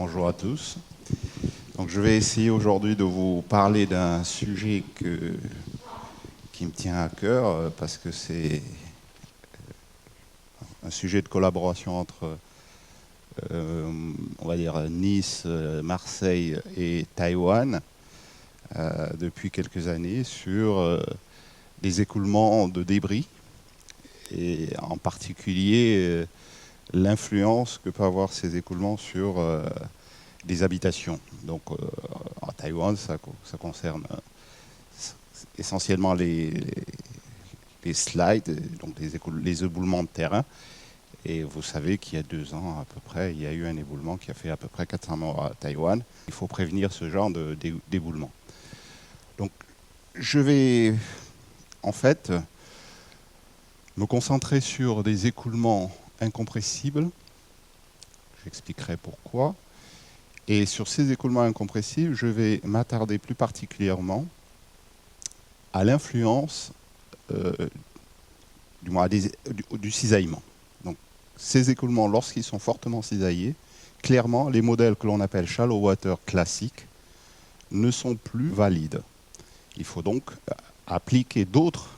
bonjour à tous. Donc, je vais essayer aujourd'hui de vous parler d'un sujet qui me tient à cœur parce que c'est un sujet de collaboration entre, on va dire, Nice, Marseille et Taïwan depuis quelques années sur les écoulements de débris et en particulier l'influence que peuvent avoir ces écoulements sur des habitations. Donc, à Taïwan, ça concerne essentiellement les slides, donc les éboulements de terrain. Et vous savez qu'il y a 2 ans à peu près, il y a eu un éboulement qui a fait à peu près 400 morts à Taïwan. Il faut prévenir ce genre d'éboulement. Donc, je vais en fait me concentrer sur des écoulements incompressibles. J'expliquerai pourquoi. Et sur ces écoulements incompressibles, je vais m'attarder plus particulièrement à l'influence du cisaillement. Donc, ces écoulements, lorsqu'ils sont fortement cisaillés, clairement, les modèles que l'on appelle shallow water classiques ne sont plus valides. Il faut donc appliquer d'autres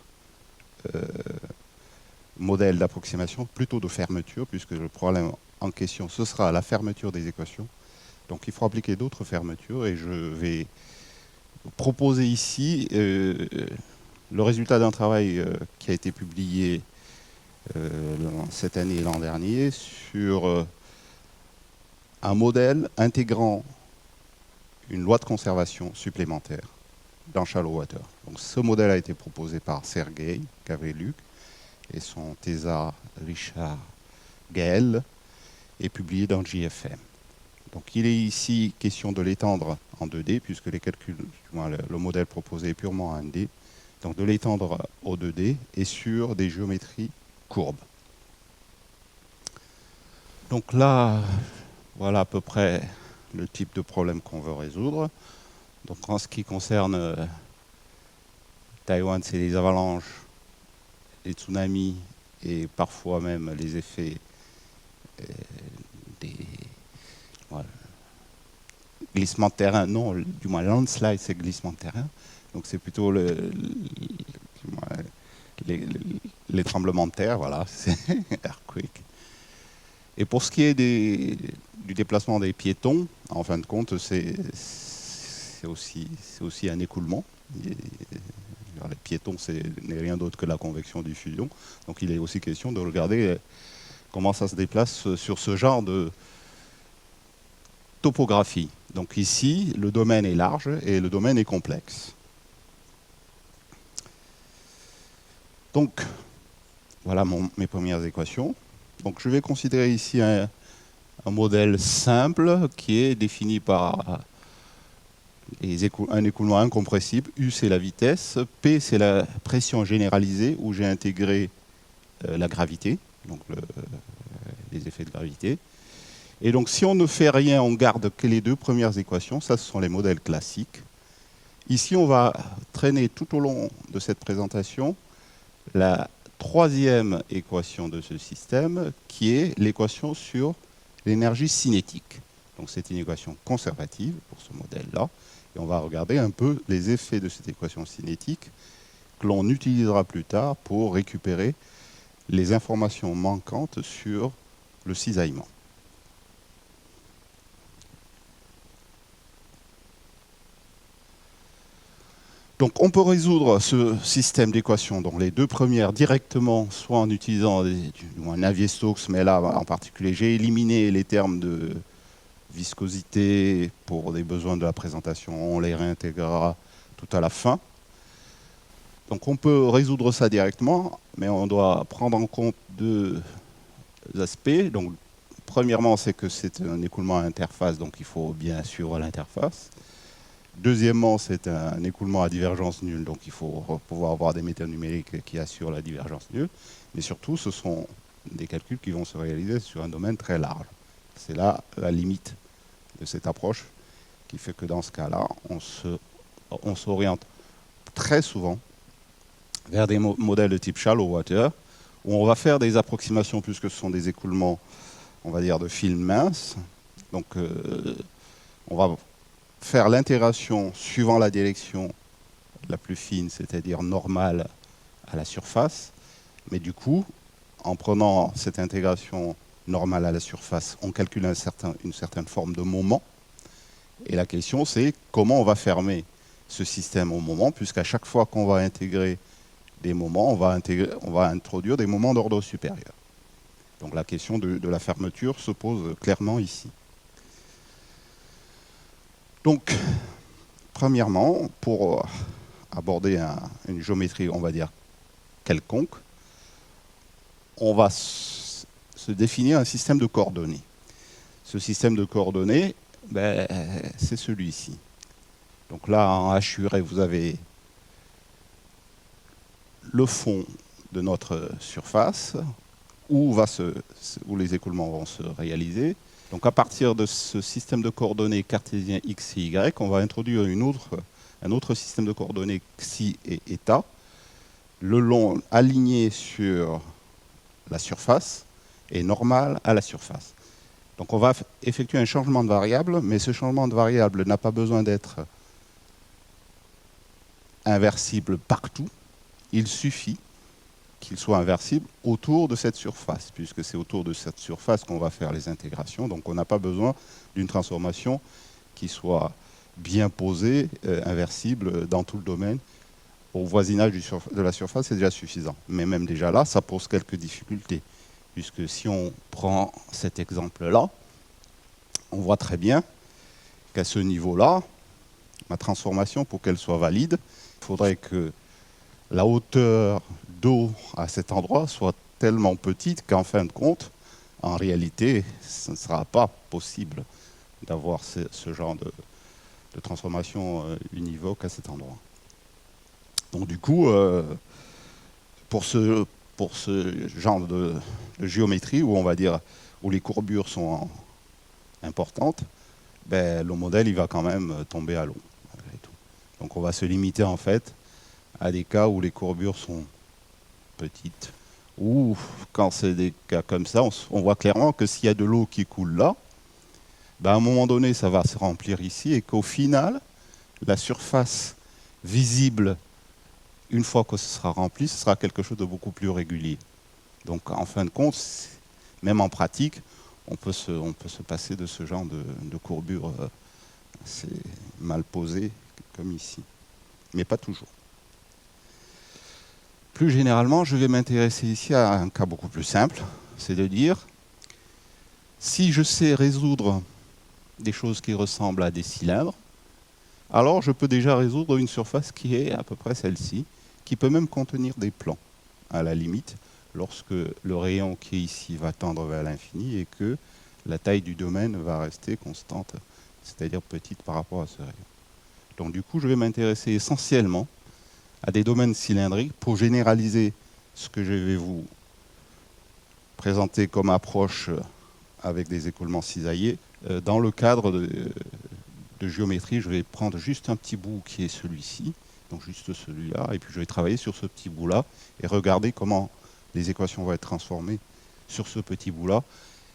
modèles d'approximation, plutôt de fermeture, puisque le problème en question, ce sera la fermeture des équations. Donc il faut appliquer d'autres fermetures et je vais proposer ici le résultat d'un travail qui a été publié cette année et l'an dernier sur un modèle intégrant une loi de conservation supplémentaire dans shallow water. Donc ce modèle a été proposé par Sergei Gavriluk et son thésard Richard Gaël et publié dans JFM. Donc il est ici question de l'étendre en 2D, puisque les calculs, le modèle proposé est purement en 1D, donc de l'étendre au 2D et sur des géométries courbes. Donc là, voilà à peu près le type de problème qu'on veut résoudre. Donc en ce qui concerne Taïwan, c'est les avalanches, les tsunamis et parfois même les effets des glissement de terrain, non, du moins landslide, c'est glissement de terrain. Donc c'est plutôt les tremblements de terre, voilà, c'est earthquake. Et pour ce qui est du déplacement des piétons, en fin de compte, c'est aussi un écoulement. Les piétons, ce n'est rien d'autre que la convection diffusion. Donc il est aussi question de regarder comment ça se déplace sur ce genre de topographie. Donc ici, le domaine est large et le domaine est complexe. Donc, voilà mes premières équations. Donc je vais considérer ici un modèle simple qui est défini par un écoulement incompressible. U, c'est la vitesse. P, c'est la pression généralisée où j'ai intégré la gravité, donc les effets de gravité. Et donc, si on ne fait rien, on garde que les 2 premières équations. Ça, ce sont les modèles classiques. Ici, on va traîner tout au long de cette présentation la 3e équation de ce système, qui est l'équation sur l'énergie cinétique. Donc, c'est une équation conservative pour ce modèle-là. Et on va regarder un peu les effets de cette équation cinétique que l'on utilisera plus tard pour récupérer les informations manquantes sur le cisaillement. Donc on peut résoudre ce système d'équations, donc les 2 premières directement, soit en utilisant Navier-Stokes, mais là en particulier j'ai éliminé les termes de viscosité pour des besoins de la présentation, on les réintégrera tout à la fin. Donc on peut résoudre ça directement, mais on doit prendre en compte 2 aspects. Donc premièrement, c'est que c'est un écoulement à interface, donc il faut bien suivre l'interface. Deuxièmement, c'est un écoulement à divergence nulle, donc il faut pouvoir avoir des méthodes numériques qui assurent la divergence nulle. Mais surtout, ce sont des calculs qui vont se réaliser sur un domaine très large. C'est là la limite de cette approche qui fait que dans ce cas-là, on s'oriente très souvent vers des modèles de type shallow water, où on va faire des approximations puisque ce sont des écoulements, on va dire, de film mince, Donc on va faire l'intégration suivant la direction la plus fine, c'est-à-dire normale à la surface. Mais du coup, en prenant cette intégration normale à la surface, on calcule une certaine forme de moment. Et la question, c'est comment on va fermer ce système au moment, puisqu'à chaque fois qu'on va intégrer des moments, on va introduire des moments d'ordre supérieur. Donc la question de la fermeture se pose clairement ici. Donc, premièrement, pour aborder une géométrie, on va dire, quelconque, on va se définir un système de coordonnées. Ce système de coordonnées, c'est celui-ci. Donc là, en hachuré, vous avez le fond de notre surface, où les écoulements vont se réaliser. Donc à partir de ce système de coordonnées cartésien x et y, on va introduire un autre système de coordonnées xi et eta, le long aligné sur la surface et normal à la surface. Donc on va effectuer un changement de variable, mais ce changement de variable n'a pas besoin d'être inversible partout. Il suffit qu'il soit inversible autour de cette surface, puisque c'est autour de cette surface qu'on va faire les intégrations. Donc on n'a pas besoin d'une transformation qui soit bien posée, inversible dans tout le domaine. Au voisinage de la surface, c'est déjà suffisant. Mais même déjà là, ça pose quelques difficultés, puisque si on prend cet exemple-là, on voit très bien qu'à ce niveau-là, ma transformation, pour qu'elle soit valide, il faudrait que la hauteur d'eau à cet endroit soit tellement petite qu'en fin de compte, en réalité, ce ne sera pas possible d'avoir ce genre de transformation univoque à cet endroit. Donc du coup, pour ce genre de géométrie où on va dire où les courbures sont importantes, le modèle il va quand même tomber à l'eau. Donc on va se limiter en fait à des cas où les courbures sont petites. Ou quand c'est des cas comme ça, on voit clairement que s'il y a de l'eau qui coule là, à un moment donné ça va se remplir ici et qu'au final, la surface visible, une fois que ce sera rempli, ce sera quelque chose de beaucoup plus régulier. Donc en fin de compte, même en pratique, on peut se passer de ce genre de courbure assez mal posée comme ici. Mais pas toujours. Plus généralement, je vais m'intéresser ici à un cas beaucoup plus simple, c'est de dire, si je sais résoudre des choses qui ressemblent à des cylindres, alors je peux déjà résoudre une surface qui est à peu près celle-ci, qui peut même contenir des plans, à la limite, lorsque le rayon qui est ici va tendre vers l'infini et que la taille du domaine va rester constante, c'est-à-dire petite par rapport à ce rayon. Donc du coup, je vais m'intéresser essentiellement à des domaines cylindriques pour généraliser ce que je vais vous présenter comme approche avec des écoulements cisaillés. Dans le cadre de géométrie, je vais prendre juste un petit bout qui est celui-ci, donc juste celui-là, et puis je vais travailler sur ce petit bout-là et regarder comment les équations vont être transformées sur ce petit bout-là,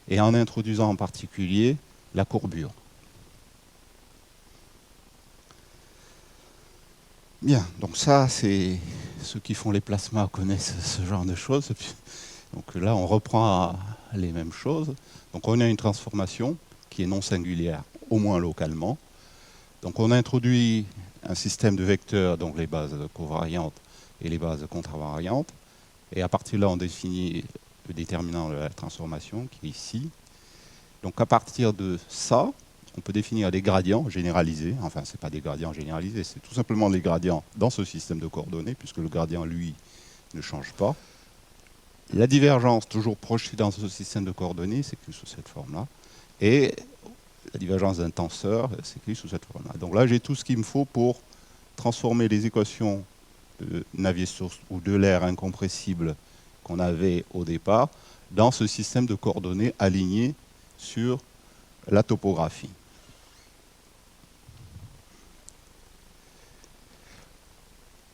et en introduisant en particulier la courbure. Bien, donc ça, c'est ceux qui font les plasmas connaissent ce genre de choses. Donc là, on reprend les mêmes choses. Donc on a une transformation qui est non singulière, au moins localement. Donc on introduit un système de vecteurs, donc les bases covariantes et les bases contravariantes. Et à partir de là, on définit le déterminant de la transformation, qui est ici. Donc à partir de ça, on peut définir des gradients généralisés. Enfin, ce n'est pas des gradients généralisés, c'est tout simplement les gradients dans ce système de coordonnées, puisque le gradient, lui, ne change pas. La divergence, toujours projetée dans ce système de coordonnées, s'écrit sous cette forme-là. Et la divergence d'un tenseur s'écrit sous cette forme-là. Donc là, j'ai tout ce qu'il me faut pour transformer les équations de Navier-Stokes ou de l'air incompressible qu'on avait au départ dans ce système de coordonnées aligné sur la topographie.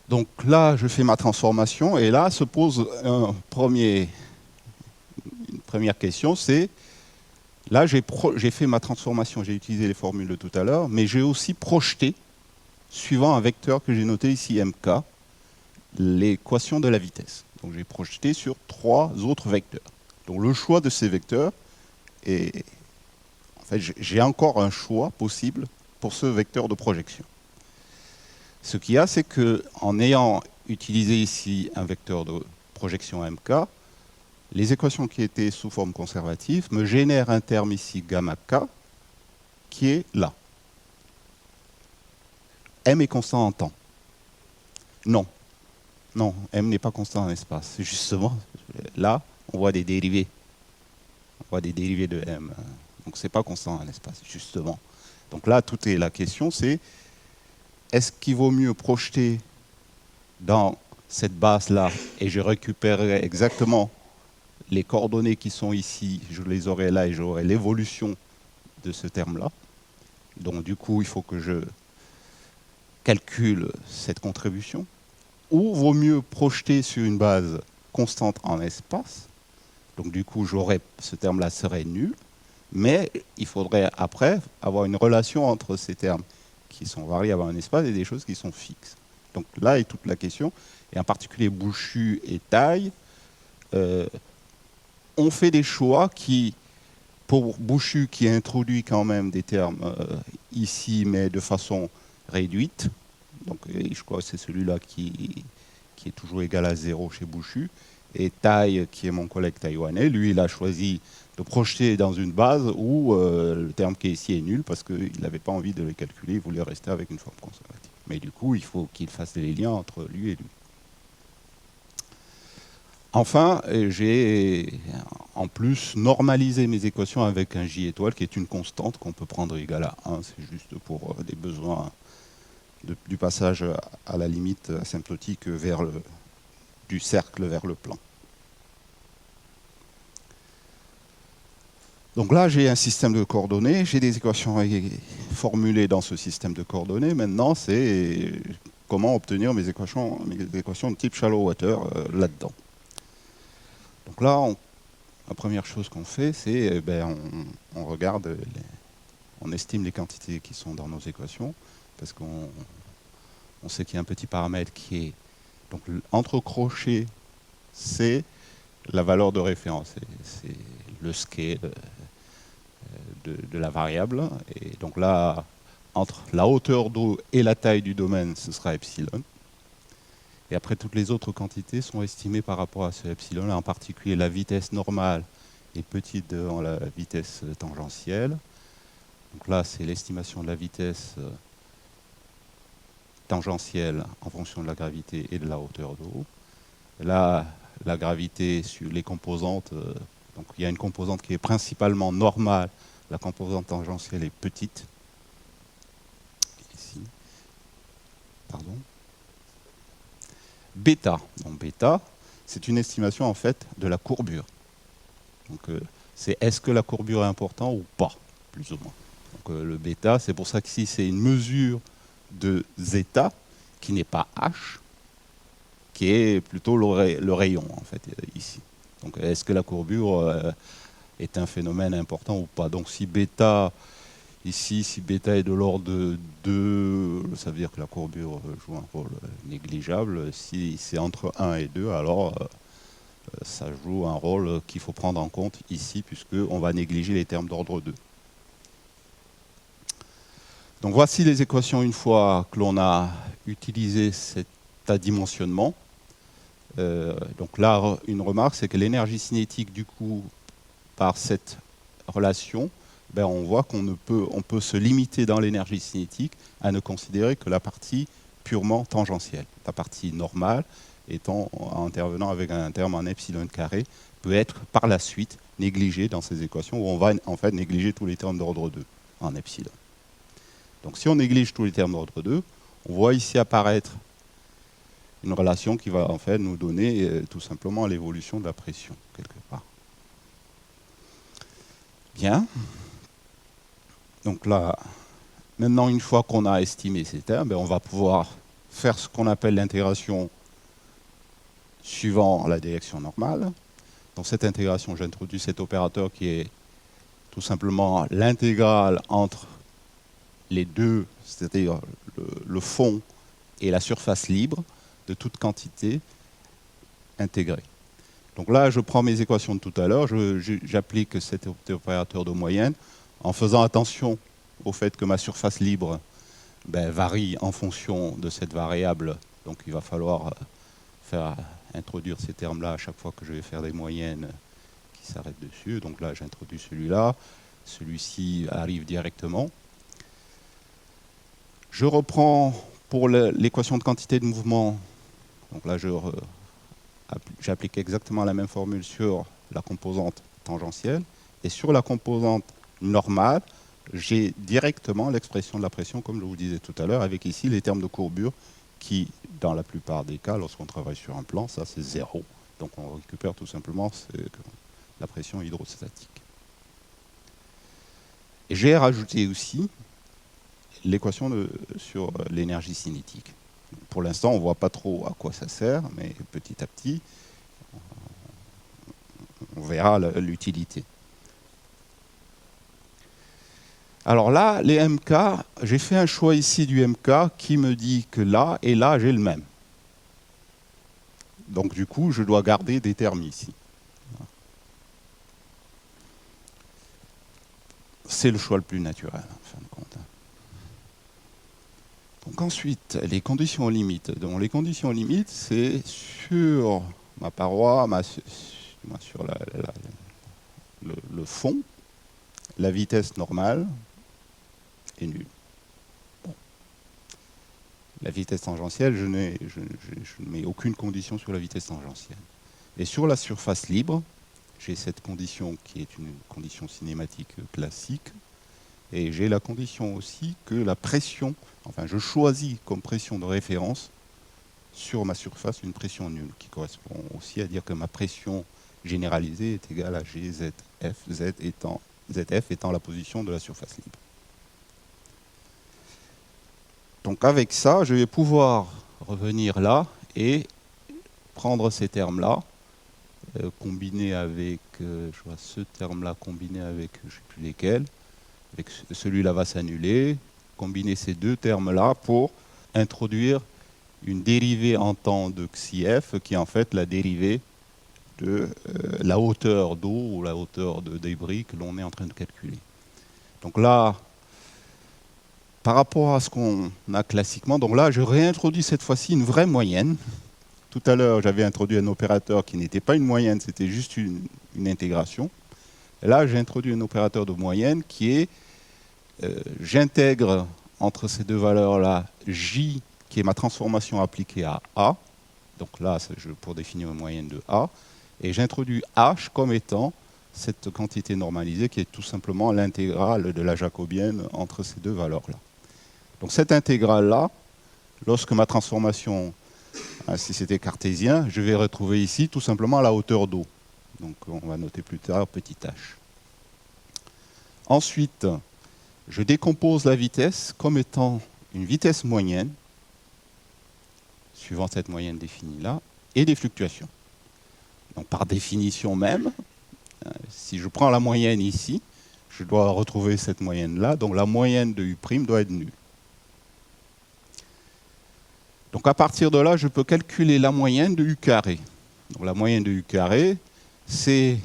Donc là, je fais ma transformation et là se pose une première question, c'est Là, j'ai fait ma transformation, j'ai utilisé les formules de tout à l'heure, mais j'ai aussi projeté, suivant un vecteur que j'ai noté ici, mk, l'équation de la vitesse. Donc j'ai projeté sur 3 autres vecteurs. Donc le choix de ces vecteurs est... En fait, j'ai encore un choix possible pour ce vecteur de projection. Ce qu'il y a, c'est qu'en ayant utilisé ici un vecteur de projection mk, les équations qui étaient sous forme conservative me génèrent un terme ici, gamma k, qui est là. M est constant en temps. Non. Non, M n'est pas constant en espace. Justement, là, on voit des dérivés. On voit des dérivés de M. Donc, ce n'est pas constant en espace, justement. Donc là, tout est la question, c'est est-ce qu'il vaut mieux projeter dans cette base-là et je récupérerai exactement les coordonnées qui sont ici, je les aurai là et j'aurai l'évolution de ce terme-là. Donc du coup, il faut que je calcule cette contribution. Ou vaut mieux projeter sur une base constante en espace. Donc du coup, ce terme-là serait nul. Mais il faudrait après avoir une relation entre ces termes qui sont variables en espace et des choses qui sont fixes. Donc là est toute la question. Et en particulier Bouchu et Taille ont fait des choix qui, pour Bouchu, qui introduit quand même des termes ici, mais de façon réduite, donc je crois que c'est celui-là qui est toujours égal à 0 chez Bouchu, et Tai, qui est mon collègue taïwanais, lui, il a choisi de projeter dans une base où le terme qui est ici est nul, parce qu'il n'avait pas envie de le calculer, il voulait rester avec une forme conservative. Mais du coup, il faut qu'il fasse les liens entre lui et lui. Enfin, j'ai en plus normalisé mes équations avec un J étoile qui est une constante qu'on peut prendre égale à 1. C'est juste pour des besoins du passage à la limite asymptotique du cercle vers le plan. Donc là, j'ai un système de coordonnées, j'ai des équations formulées dans ce système de coordonnées. Maintenant, c'est comment obtenir mes équations de type shallow-water là-dedans. Donc là, la première chose qu'on fait, c'est on regarde, on estime les quantités qui sont dans nos équations, parce qu'on sait qu'il y a un petit paramètre qui est... Donc entre crochets, c'est la valeur de référence, c'est le scale de la variable. Et donc là, entre la hauteur d'eau et la taille du domaine, ce sera epsilon. Et après, toutes les autres quantités sont estimées par rapport à ce epsilon, en particulier la vitesse normale est petite devant la vitesse tangentielle. Donc là, c'est l'estimation de la vitesse tangentielle en fonction de la gravité et de la hauteur d'eau. Là, la gravité sur les composantes, donc il y a une composante qui est principalement normale, la composante tangentielle est petite. Ici. Pardon. Bêta. Donc bêta, c'est une estimation en fait de la courbure. Donc c'est est-ce que la courbure est importante ou pas, plus ou moins. Donc le bêta, c'est pour ça qu'ici c'est une mesure de zeta qui n'est pas h, qui est plutôt le rayon en fait ici. Donc est-ce que la courbure est un phénomène important ou pas. Donc si bêta ici, si bêta est de l'ordre de 2, ça veut dire que la courbure joue un rôle négligeable. Si c'est entre 1 et 2, alors ça joue un rôle qu'il faut prendre en compte ici, puisqu'on va négliger les termes d'ordre 2. Donc voici les équations une fois que l'on a utilisé cet adimensionnement. Donc là, une remarque, c'est que l'énergie cinétique, du coup, par cette relation, on voit qu'on peut se limiter dans l'énergie cinétique à ne considérer que la partie purement tangentielle. La partie normale, intervenant avec un terme en epsilon carré, peut être par la suite négligée dans ces équations où on va en fait négliger tous les termes d'ordre 2 en epsilon. Donc si on néglige tous les termes d'ordre 2, on voit ici apparaître une relation qui va en fait nous donner tout simplement l'évolution de la pression, quelque part. Bien. Donc là, maintenant, une fois qu'on a estimé ces termes, on va pouvoir faire ce qu'on appelle l'intégration suivant la direction normale. Dans cette intégration, j'introduis cet opérateur qui est tout simplement l'intégrale entre les deux, c'est-à-dire le fond et la surface libre de toute quantité intégrée. Donc là, je prends mes équations de tout à l'heure, j'applique cet opérateur de moyenne en faisant attention au fait que ma surface libre varie en fonction de cette variable. Donc il va falloir introduire ces termes-là à chaque fois que je vais faire des moyennes qui s'arrêtent dessus. Donc là, j'introduis celui-là. Celui-ci arrive directement. Je reprends pour l'équation de quantité de mouvement. Donc là, j'applique exactement la même formule sur la composante tangentielle. Et sur la composante normale, j'ai directement l'expression de la pression, comme je vous disais tout à l'heure, avec ici les termes de courbure qui, dans la plupart des cas, lorsqu'on travaille sur un plan, ça c'est 0. Donc on récupère tout simplement la pression hydrostatique. Et j'ai rajouté aussi l'équation sur l'énergie cinétique. Pour l'instant, on ne voit pas trop à quoi ça sert, mais petit à petit, on verra l'utilité. Alors là, les MK, j'ai fait un choix ici du MK qui me dit que là et là, j'ai le même. Donc du coup, je dois garder des termes ici. C'est le choix le plus naturel, en fin de compte. Donc ensuite, les conditions limites. Donc les conditions limites, c'est sur ma paroi, sur le fond, la vitesse normale est nulle. Bon. La vitesse tangentielle, je ne mets aucune condition sur la vitesse tangentielle. Et sur la surface libre, j'ai cette condition qui est une condition cinématique classique. Et j'ai la condition aussi que la pression, enfin je choisis comme pression de référence sur ma surface une pression nulle, qui correspond aussi à dire que ma pression généralisée est égale à GZF, ZF étant la position de la surface libre. Donc avec ça, je vais pouvoir revenir là et prendre ces termes-là, combiner avec, je vois ce terme-là combiné avec je ne sais plus lesquels, celui-là va s'annuler, combiner ces deux termes-là pour introduire une dérivée en temps de XIF qui est en fait la dérivée de la hauteur d'eau ou la hauteur de débris que l'on est en train de calculer. Donc là, par rapport à ce qu'on a classiquement, donc là je réintroduis cette fois-ci une vraie moyenne. Tout à l'heure j'avais introduit un opérateur qui n'était pas une moyenne, c'était juste une intégration. Et là j'ai introduit un opérateur de moyenne qui est j'intègre entre ces deux valeurs-là J, qui est ma transformation appliquée à A. Donc là, pour définir une moyenne de A. Et j'introduis H comme étant cette quantité normalisée qui est tout simplement l'intégrale de la jacobienne entre ces deux valeurs-là. Donc cette intégrale-là, lorsque ma transformation, si c'était cartésien, je vais retrouver ici tout simplement la hauteur d'eau. Donc on va noter plus tard petit h. Ensuite, je décompose la vitesse comme étant une vitesse moyenne, suivant cette moyenne définie là, et des fluctuations. Donc par définition même, si je prends la moyenne ici, je dois retrouver cette moyenne-là, donc la moyenne de U' doit être nulle. Donc à partir de là, je peux calculer la moyenne de U carré. Donc la moyenne de U carré, c'est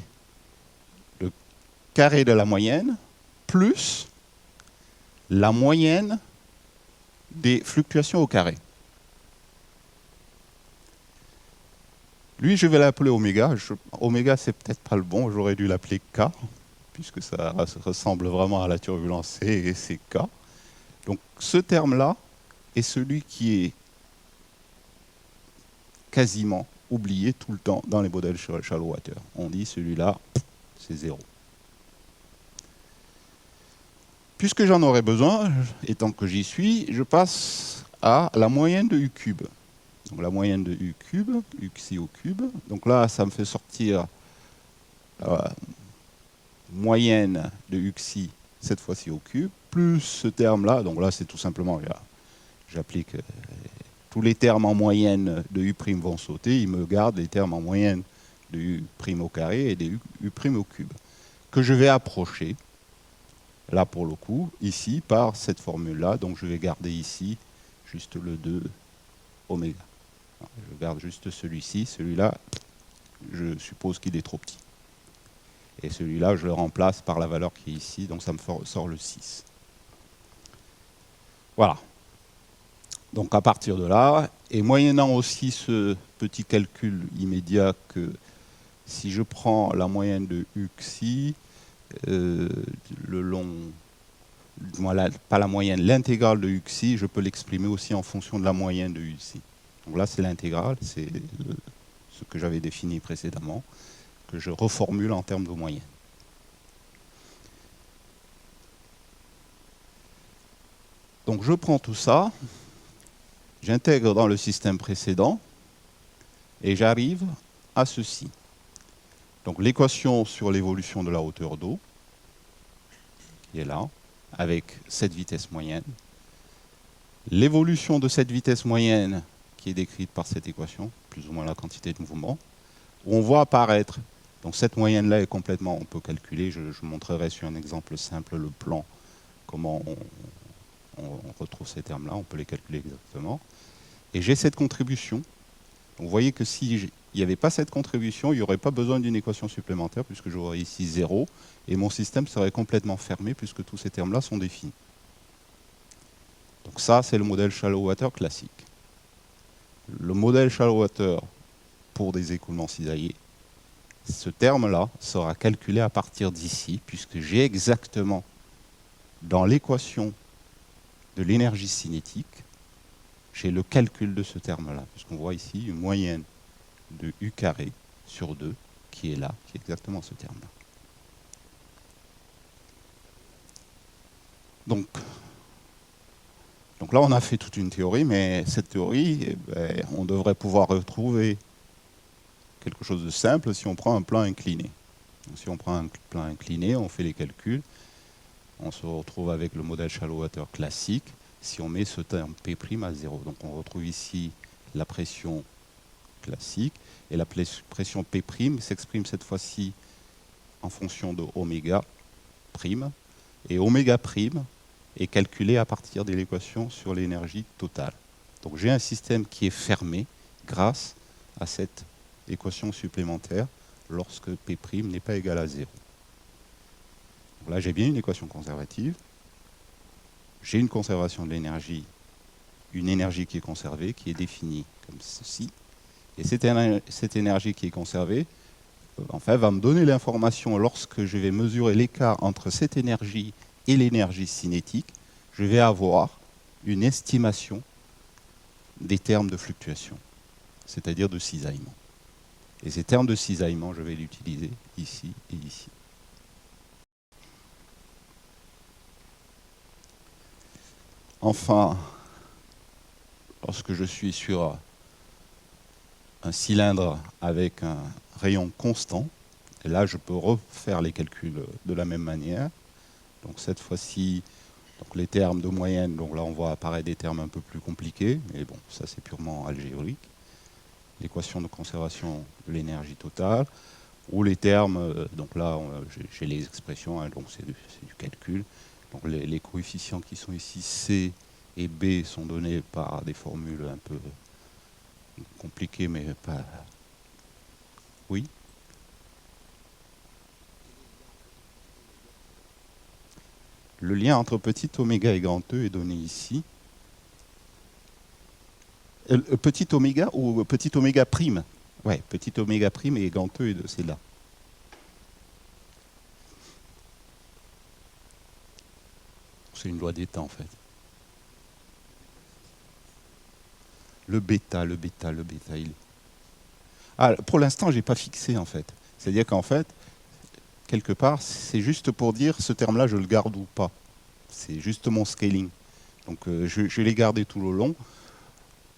le carré de la moyenne plus la moyenne des fluctuations au carré. Lui, je vais l'appeler oméga. Oméga, c'est peut-être pas le bon, j'aurais dû l'appeler K, puisque ça ressemble vraiment à la turbulence C et c'est K. Donc ce terme-là est celui qui est quasiment oublié tout le temps dans les modèles shallow water. On dit celui-là, c'est 0. Puisque j'en aurai besoin, et tant que j'y suis, je passe à la moyenne de U cube. Donc la moyenne de U cube, UXI au cube. Donc là, ça me fait sortir moyenne de UXI, cette fois-ci au cube, plus ce terme-là. Donc là, c'est tout simplement, j'applique tous les termes en moyenne de U' vont sauter. Il me garde les termes en moyenne de U' au carré et des U' au cube, que je vais approcher là pour le coup, ici, par cette formule-là. Donc je vais garder ici juste le 2 oméga. Je garde juste celui-ci. Celui-là, je suppose qu'il est trop petit. Et celui-là, je le remplace par la valeur qui est ici, donc ça me sort le 6. Voilà. Donc à partir de là, et moyennant aussi ce petit calcul immédiat que si je prends la moyenne de uxi, le long, pas la moyenne, l'intégrale de uxi, je peux l'exprimer aussi en fonction de la moyenne de uxi. Donc là, c'est l'intégrale, c'est ce que j'avais défini précédemment, que je reformule en termes de moyenne. Donc je prends tout ça, j'intègre dans le système précédent, et j'arrive à ceci. Donc l'équation sur l'évolution de la hauteur d'eau, qui est là, avec cette vitesse moyenne. L'évolution de cette vitesse moyenne, qui est décrite par cette équation, plus ou moins la quantité de mouvement, où on voit apparaître, donc cette moyenne-là est complètement, on peut calculer, je montrerai sur un exemple simple le plan, comment on retrouve ces termes-là, on peut les calculer exactement. Et j'ai cette contribution. Vous voyez que s'il n'y avait pas cette contribution, il n'y aurait pas besoin d'une équation supplémentaire, puisque j'aurais ici 0, et mon système serait complètement fermé, puisque tous ces termes-là sont définis. Donc ça, c'est le modèle shallow water classique. Le modèle shallow water pour des écoulements cisaillés, ce terme-là sera calculé à partir d'ici, puisque j'ai exactement, dans l'équation de l'énergie cinétique, j'ai le calcul de ce terme-là, puisqu'on voit ici une moyenne de U carré sur 2, qui est là, qui est exactement ce terme-là. Donc là, on a fait toute une théorie, mais cette théorie, eh ben, on devrait pouvoir retrouver quelque chose de simple si on prend un plan incliné. Donc, si on prend un plan incliné, on fait les calculs, on se retrouve avec le modèle shallow water classique, si on met ce terme P' à 0. Donc on retrouve ici la pression classique, et la pression P' s'exprime cette fois-ci en fonction de oméga prime, et oméga prime est calculé à partir de l'équation sur l'énergie totale. Donc j'ai un système qui est fermé grâce à cette équation supplémentaire lorsque P' n'est pas égal à 0. Donc là, j'ai bien une équation conservative. J'ai une conservation de l'énergie, une énergie qui est conservée, qui est définie comme ceci. Et cette énergie qui est conservée, enfin, va me donner l'information lorsque je vais mesurer l'écart entre cette énergie et l'énergie cinétique, je vais avoir une estimation des termes de fluctuation, c'est-à-dire de cisaillement. Et ces termes de cisaillement, je vais l'utiliser ici et ici. Enfin, lorsque je suis sur un cylindre avec un rayon constant, et là je peux refaire les calculs de la même manière. Donc cette fois-ci, les termes de moyenne, donc là on voit apparaître des termes un peu plus compliqués, mais bon, ça c'est purement algébrique. L'équation de conservation de l'énergie totale, ou les termes, donc là j'ai les expressions, hein, donc c'est du calcul. Donc les coefficients qui sont ici, C et B, sont donnés par des formules un peu compliquées, mais pas... Oui. Le lien entre petit oméga et grand E est donné ici. Petit oméga ou petit oméga prime? Ouais, petit oméga prime et grand E, c'est là. C'est une loi d'état en fait. Le bêta, il... Ah, pour l'instant, je n'ai pas fixé en fait. C'est-à-dire qu'en fait, quelque part, c'est juste pour dire ce terme-là, je le garde ou pas. C'est juste mon scaling. Donc je l'ai gardé tout le long,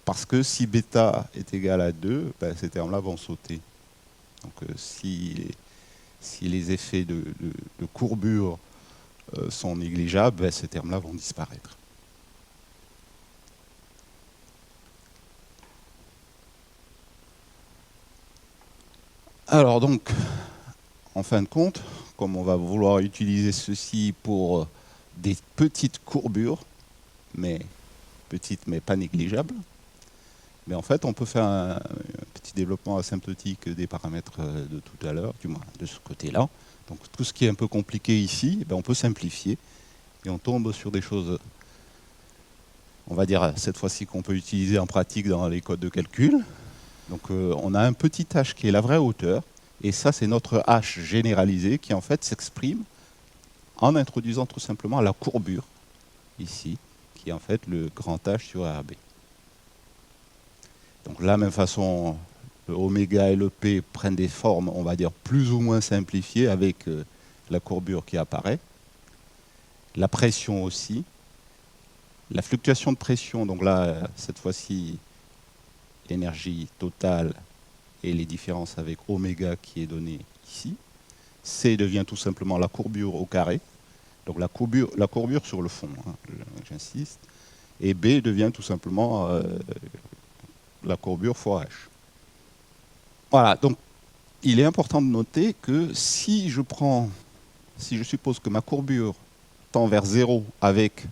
parce que si bêta est égal à 2, ben, ces termes-là vont sauter. Donc si les effets de courbure sont négligeables, ben, ces termes-là vont disparaître. Alors donc, en fin de compte, comme on va vouloir utiliser ceci pour des petites courbures, mais petites mais pas négligeables. Mais en fait, on peut faire un petit développement asymptotique des paramètres de tout à l'heure, du moins de ce côté-là. Donc tout ce qui est un peu compliqué ici, on peut simplifier et on tombe sur des choses, on va dire cette fois-ci qu'on peut utiliser en pratique dans les codes de calcul. Donc on a un petit h qui est la vraie hauteur, et ça c'est notre h généralisé qui en fait s'exprime en introduisant tout simplement la courbure ici, qui est en fait le grand H sur RB. Donc de la même façon, le oméga et le P prennent des formes, on va dire, plus ou moins simplifiées avec la courbure qui apparaît. La pression aussi. La fluctuation de pression, donc là, cette fois-ci, l'énergie totale et les différences avec oméga qui est donné ici. C devient tout simplement la courbure au carré. Donc la courbure sur le fond, hein, j'insiste. Et B devient tout simplement la courbure fois H. Voilà, donc il est important de noter que si je suppose que ma courbure tend vers 0 avec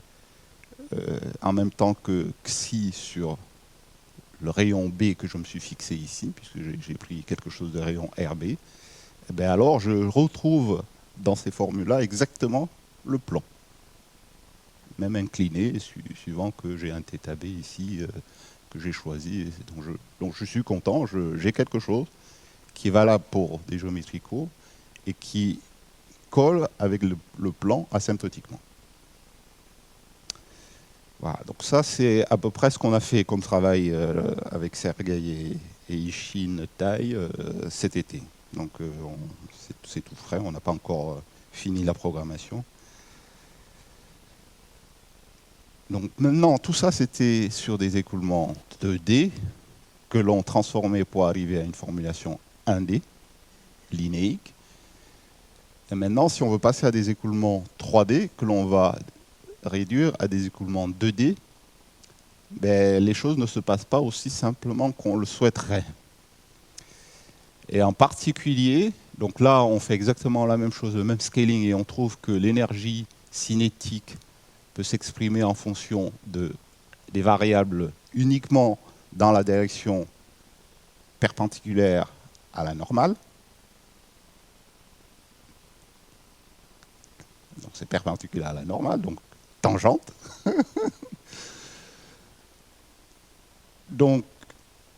en même temps que xi sur le rayon B que je me suis fixé ici, puisque j'ai pris quelque chose de rayon RB, eh bien alors je retrouve dans ces formules-là exactement le plan. Même incliné, suivant que j'ai un θ B ici que j'ai choisi. Donc je suis content, j'ai quelque chose qui est valable pour des géométries courbes et qui colle avec le plan asymptotiquement. Voilà, donc ça c'est à peu près ce qu'on a fait comme travail avec Sergueï et Ishin Tai cet été. Donc c'est tout frais, on n'a pas encore fini la programmation. Donc maintenant, tout ça c'était sur des écoulements 2D que l'on transformait pour arriver à une formulation 1D, linéique. Et maintenant, si on veut passer à des écoulements 3D, que l'on va réduire à des écoulements 2D, les choses ne se passent pas aussi simplement qu'on le souhaiterait. Et en particulier, donc là, on fait exactement la même chose, le même scaling, et on trouve que l'énergie cinétique peut s'exprimer en fonction des variables uniquement dans la direction perpendiculaire à la normale. Donc c'est perpendiculaire à la normale, donc tangente. Donc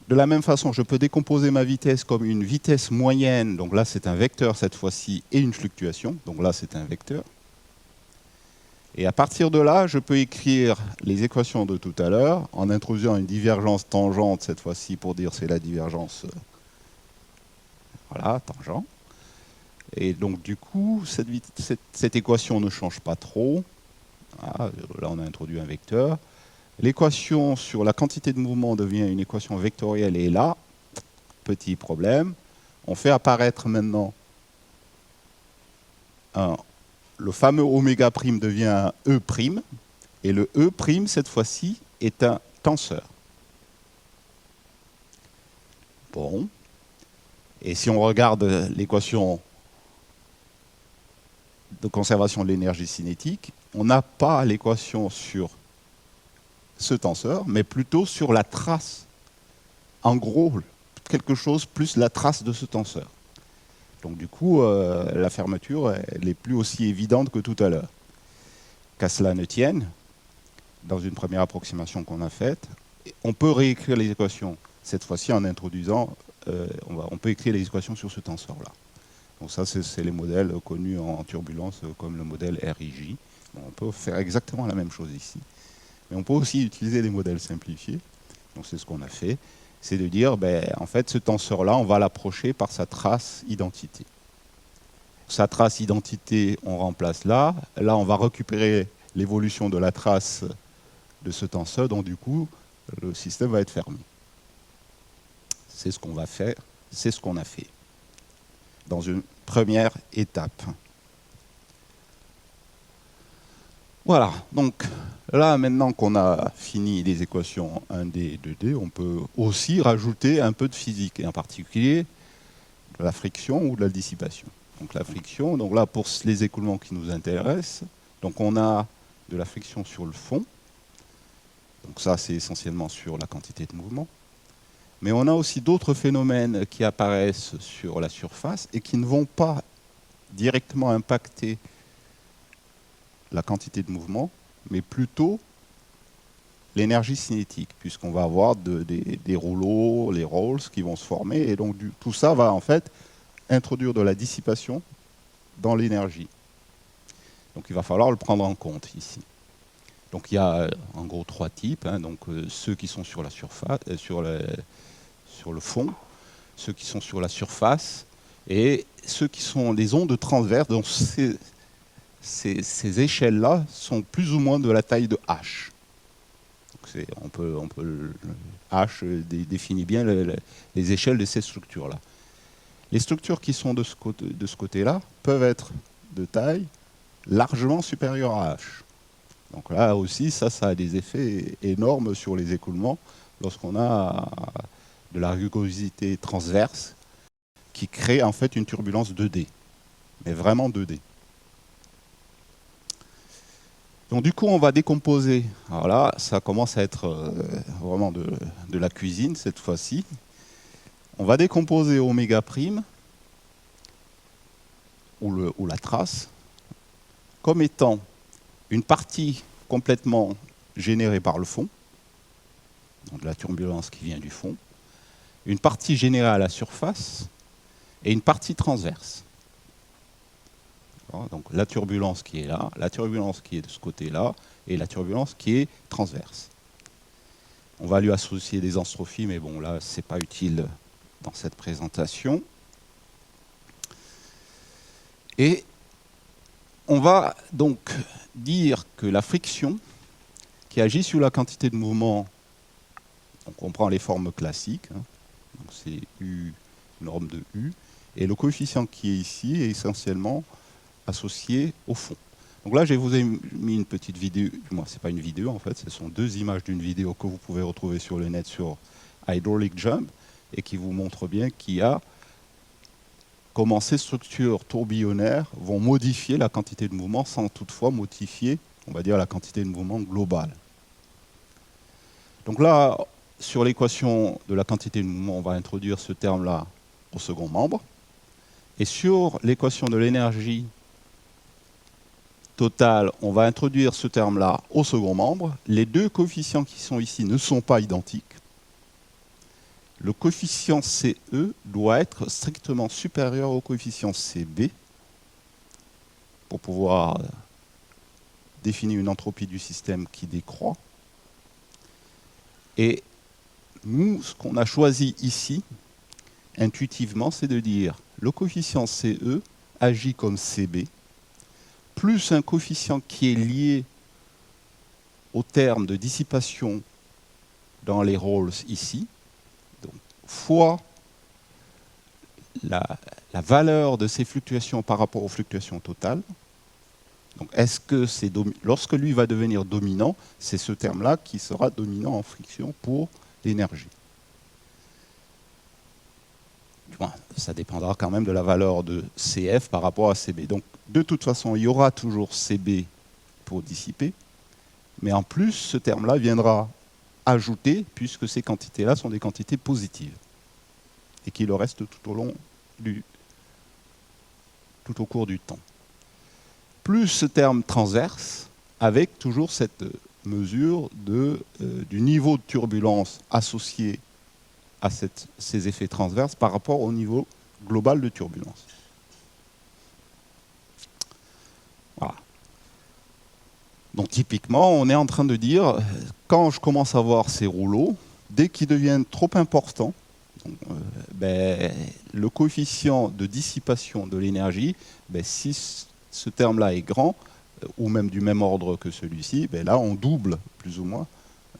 de la même façon, je peux décomposer ma vitesse comme une vitesse moyenne, donc là c'est un vecteur cette fois-ci, et une fluctuation, donc là c'est un vecteur. Et à partir de là, je peux écrire les équations de tout à l'heure en introduisant une divergence tangente cette fois-ci pour dire c'est la divergence, voilà, tangent. Et donc du coup, cette équation ne change pas trop. Voilà, là on a introduit un vecteur. L'équation sur la quantité de mouvement devient une équation vectorielle et là, petit problème, on fait apparaître maintenant le fameux oméga prime devient un E prime, et le E prime, cette fois-ci, est un tenseur. Bon. Et si on regarde l'équation de conservation de l'énergie cinétique, on n'a pas l'équation sur ce tenseur, mais plutôt sur la trace. En gros, quelque chose plus la trace de ce tenseur. Donc du coup, la fermeture, elle n'est plus aussi évidente que tout à l'heure. Qu'à cela ne tienne, dans une première approximation qu'on a faite, on peut réécrire les équations, cette fois-ci en introduisant, on peut écrire les équations sur ce tenseur-là. Donc ça, c'est les modèles connus en turbulence, comme le modèle RIJ. Bon, on peut faire exactement la même chose ici. Mais on peut aussi utiliser des modèles simplifiés. Donc c'est ce qu'on a fait. C'est de dire, en fait, ce tenseur-là, on va l'approcher par sa trace identité. Sa trace identité, on remplace là. Là, on va récupérer l'évolution de la trace de ce tenseur. Donc du coup, le système va être fermé. C'est ce qu'on va faire. C'est ce qu'on a fait dans une première étape. Voilà, donc là, maintenant qu'on a fini les équations 1D et 2D, on peut aussi rajouter un peu de physique, et en particulier de la friction ou de la dissipation. Donc la friction, donc là, pour les écoulements qui nous intéressent, donc on a de la friction sur le fond. Donc ça, c'est essentiellement sur la quantité de mouvement. Mais on a aussi d'autres phénomènes qui apparaissent sur la surface et qui ne vont pas directement impacter la quantité de mouvement, mais plutôt l'énergie cinétique, puisqu'on va avoir des rouleaux, les rolls qui vont se former, et donc tout ça va en fait introduire de la dissipation dans l'énergie. Donc il va falloir le prendre en compte ici. Donc il y a en gros 3 types, hein, donc ceux qui sont sur la surface, sur le fond, ceux qui sont sur la surface, et ceux qui sont les ondes transverses. Donc ces échelles-là sont plus ou moins de la taille de H. H définit bien les échelles de ces structures-là. Les structures qui sont de ce côté-là peuvent être de taille largement supérieure à H. Donc là aussi, ça a des effets énormes sur les écoulements lorsqu'on a de la rugosité transverse qui crée en fait une turbulence 2D, mais vraiment 2D. Donc du coup, on va décomposer. Alors là, ça commence à être vraiment de la cuisine cette fois-ci. On va décomposer oméga prime, ou la trace, comme étant une partie complètement générée par le fond, donc de la turbulence qui vient du fond, une partie générée à la surface et une partie transverse. Donc la turbulence qui est là, la turbulence qui est de ce côté-là, et la turbulence qui est transverse. On va lui associer des anstrophies, mais bon, là, ce n'est pas utile dans cette présentation. Et on va donc dire que la friction qui agit sur la quantité de mouvement, donc on prend les formes classiques, hein, donc c'est U, norme de U, et le coefficient qui est ici est essentiellement associé au fond. Donc là, je vous ai mis une petite vidéo, moi, c'est pas une vidéo en fait, ce sont 2 images d'une vidéo que vous pouvez retrouver sur le net sur Hydraulic Jump, et qui vous montre bien qu'il y a comment ces structures tourbillonnaires vont modifier la quantité de mouvement sans toutefois modifier, on va dire, la quantité de mouvement globale. Donc là, sur l'équation de la quantité de mouvement, on va introduire ce terme-là au second membre. Et sur l'équation de l'énergie totale, on va introduire ce terme-là au second membre. Les 2 coefficients qui sont ici ne sont pas identiques. Le coefficient CE doit être strictement supérieur au coefficient CB pour pouvoir définir une entropie du système qui décroît. Et nous, ce qu'on a choisi ici, intuitivement, c'est de dire le coefficient CE agit comme CB, plus un coefficient qui est lié au terme de dissipation dans les rolls ici, donc, fois la valeur de ces fluctuations par rapport aux fluctuations totales. Donc, est-ce que lorsque lui va devenir dominant, c'est ce terme-là qui sera dominant en friction pour l'énergie. Bon, ça dépendra quand même de la valeur de CF par rapport à CB. Donc, de toute façon, il y aura toujours CB pour dissiper, mais en plus, ce terme-là viendra ajouter, puisque ces quantités-là sont des quantités positives, et qui le restent tout au cours du temps. Plus ce terme transverse, avec toujours cette mesure du niveau de turbulence associé à ces effets transverses par rapport au niveau global de turbulence. Voilà. Donc typiquement, on est en train de dire, quand je commence à voir ces rouleaux, dès qu'ils deviennent trop importants, le coefficient de dissipation de l'énergie, si ce terme-là est grand, ou même du même ordre que celui-ci, là on double plus ou moins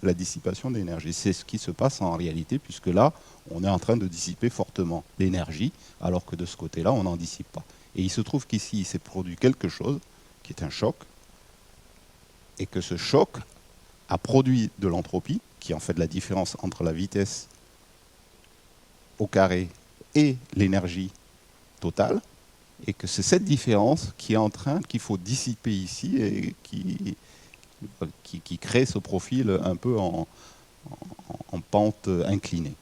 la dissipation d'énergie. C'est ce qui se passe en réalité, puisque là, on est en train de dissiper fortement l'énergie, alors que de ce côté-là, on n'en dissipe pas. Et il se trouve qu'ici, il s'est produit quelque chose qui est un choc, et que ce choc a produit de l'entropie, qui est en fait la différence entre la vitesse au carré et l'énergie totale, et que c'est cette différence qui est en train, qu'il faut dissiper ici, et qui crée ce profil un peu en pente inclinée.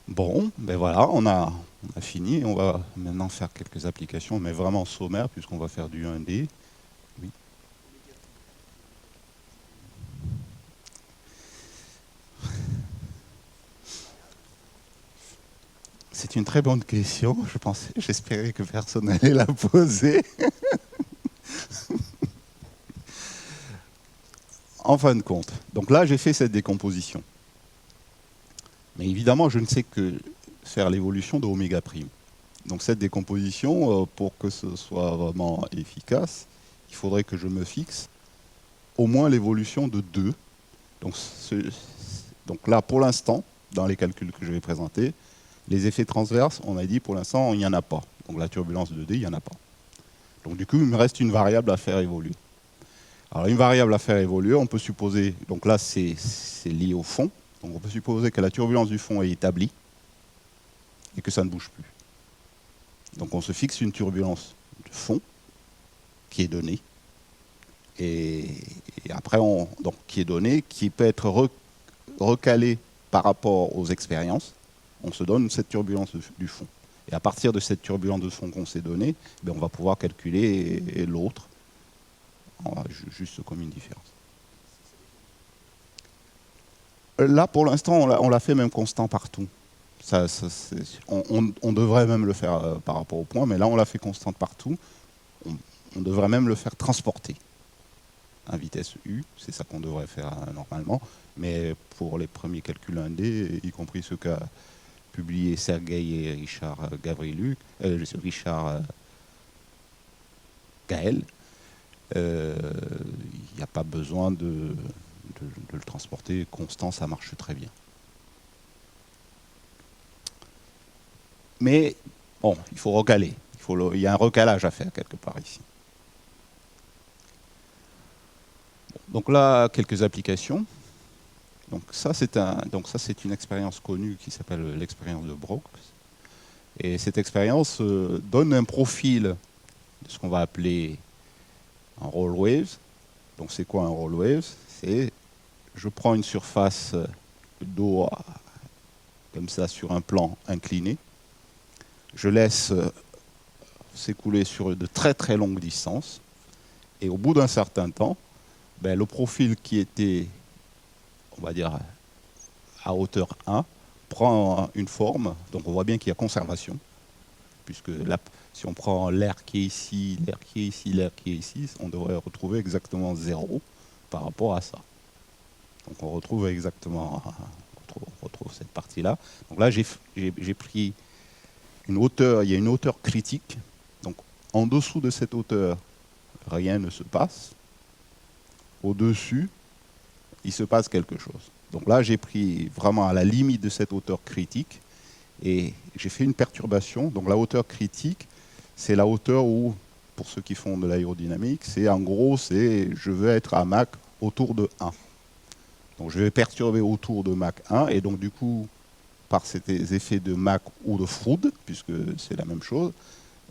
Bon, ben voilà, on a fini. On va maintenant faire quelques applications, mais vraiment sommaires, puisqu'on va faire du 1D. Oui. C'est une très bonne question. J'espérais que personne n'allait la poser. En fin de compte, donc là, j'ai fait cette décomposition. Mais évidemment, je ne sais que faire l'évolution de oméga prime. Donc cette décomposition, pour que ce soit vraiment efficace, il faudrait que je me fixe au moins l'évolution de 2. Donc là, pour l'instant, dans les calculs que je vais présenter, les effets transverses, on a dit pour l'instant, il n'y en a pas. Donc la turbulence de D, il n'y en a pas. Donc du coup, il me reste une variable à faire évoluer. Alors une variable à faire évoluer, on peut supposer, donc là c'est lié au fond, donc on peut supposer que la turbulence du fond est établie et que ça ne bouge plus. Donc on se fixe une turbulence de fond qui est donnée, et après donc, qui est donnée, qui peut être recalée par rapport aux expériences. On se donne cette turbulence du fond. Et à partir de cette turbulence de fond qu'on s'est donnée, on va pouvoir calculer l'autre, juste comme une différence. Là, pour l'instant, on l'a fait même constant partout. On devrait même le faire par rapport au point, mais là, on l'a fait constante partout. On devrait même le faire transporter à vitesse U, c'est ça qu'on devrait faire normalement. Mais pour les premiers calculs 1D, y compris ceux qu'a publié Sergueï et Richard Gaël, il n'y a pas besoin de le transporter constant, ça marche très bien. Mais bon, il faut recaler. Il y a un recalage à faire quelque part ici. Donc là, quelques applications. Donc ça, c'est une expérience connue qui s'appelle l'expérience de Brooks. Et cette expérience donne un profil de ce qu'on va appeler un roll wave. Donc c'est quoi un roll wave? C'est je prends une surface d'eau comme ça sur un plan incliné. Je laisse s'écouler sur de très très longues distances. Et au bout d'un certain temps, le profil qui était, on va dire, à hauteur 1, prend une forme. Donc on voit bien qu'il y a conservation, puisque là, si on prend l'air qui est ici, l'air qui est ici, l'air qui est ici, on devrait retrouver exactement 0 par rapport à ça. Donc on retrouve exactement, on retrouve cette partie-là. Donc là, j'ai pris une hauteur, il y a une hauteur critique. Donc en dessous de cette hauteur, rien ne se passe. Au-dessus, il se passe quelque chose. Donc là, j'ai pris vraiment à la limite de cette hauteur critique et j'ai fait une perturbation. Donc la hauteur critique, c'est la hauteur où, pour ceux qui font de l'aérodynamique, c'est en gros, je veux être à Mach autour de 1. Donc je vais perturber autour de Mach 1 et donc du coup, par ces effets de Mach ou de Froude, puisque c'est la même chose,